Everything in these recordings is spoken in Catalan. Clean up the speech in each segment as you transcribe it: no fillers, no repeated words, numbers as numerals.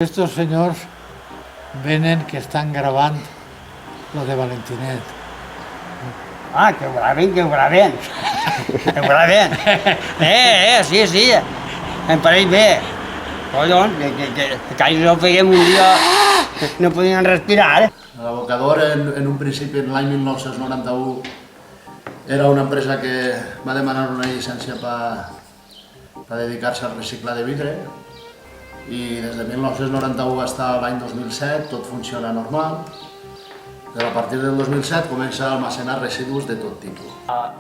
Estos señors venen que estan gravant lo de Valentinet. Ah, que ho graven, que ho graven. Que ho graven. Sí, sí. Em pareix bé. Collons, que ahir no feien un dia, no podien respirar. L'abocador, en un principi, en l'any 1991, era una empresa que va demanar una llicència per dedicar-se al reciclar de vidre, i des de 1991 fins a l'any 2007 tot funciona normal, però a partir del 2007 comença a almacenar residus de tot tipus.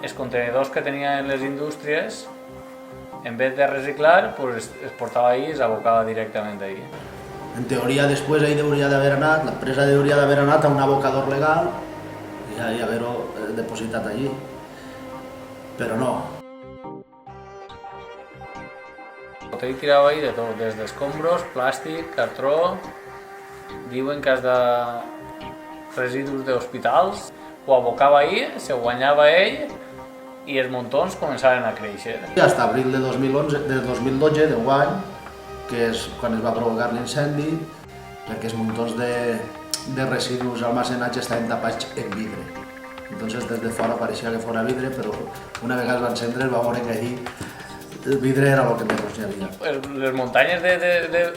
Els contenidors que tenien les indústries, en vez de reciclar, pues es portava ahí i s'abocava directament ahí. En teoria, després ell hauria d'haver anat, l'empresa hauria d'haver anat a un abocador legal i haver-ho depositat allí, però no. Ell tirava ahí de tot, des d'escombros, plàstic, cartró, diuen que és de residus d'hospitals, ho abocava ahí, se guanyava ell i els muntons començaven a créixer. Fins a abril de 2012, d'enguany, que és quan es va provocar l'incendi, perquè els muntons de residus almacenats estaven tapats en vidre. Entonces, des de fora pareixia que fora vidre, però una vegada es va encendre es va veure que allí el vidre era el que menys hi havia. Les muntanyes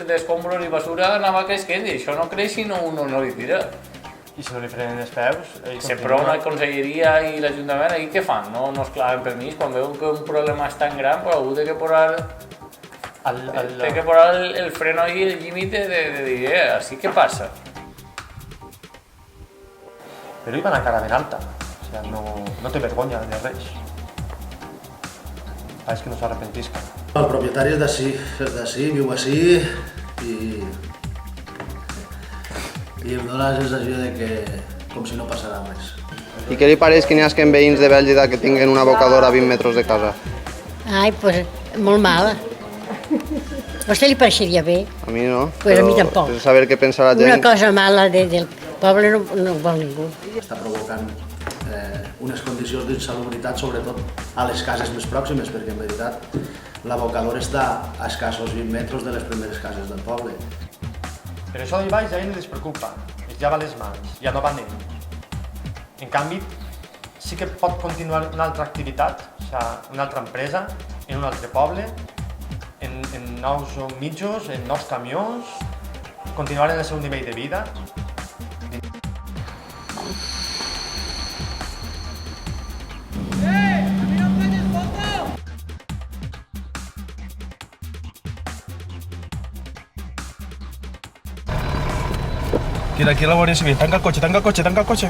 d'escombros i basura anava creixent i això no creix si uno no li tira. I si no li frenen els peus... Sempre una conselleria i l'Ajuntament, ahí què fan? No es claven permís, quan veuen que un problema és tan gran, però algú té que posar el freno ahí, el límit de dir, així què passa? Però ell va anar cara ben alta, o sigui, no té vergonya de res. És que no s'arrepentisca. El propietari és d'ací, viu ací i em dóna la sensació de que com si no passarà res. I què li pareix que n'hi ha veïns de Bèlgida que tinguen un abocador a 20 metres de casa? Ai, pues molt mal. A vostè li pareixeria bé? A mi no, Pues a mi tampoc. és saber què pensa la gent. Una cosa mala del poble no vol ningú. Està provocant unes condicions d'insalubritat, sobretot a les cases més pròximes, perquè en veritat l'abocador està a escassos 20 metres de les primeres cases del poble. Però això d'ahí baix ja no els preocupa, es llava les mans, ja no van ells. En canvi, sí que pot continuar una altra activitat, o sigui, una altra empresa, en un altre poble, en nous mitjos, en nous camions, continuar en el seu nivell de vida. Aquí la Guàrdia Civil, tanca el cotxe, tanca el cotxe, tanca el cotxe.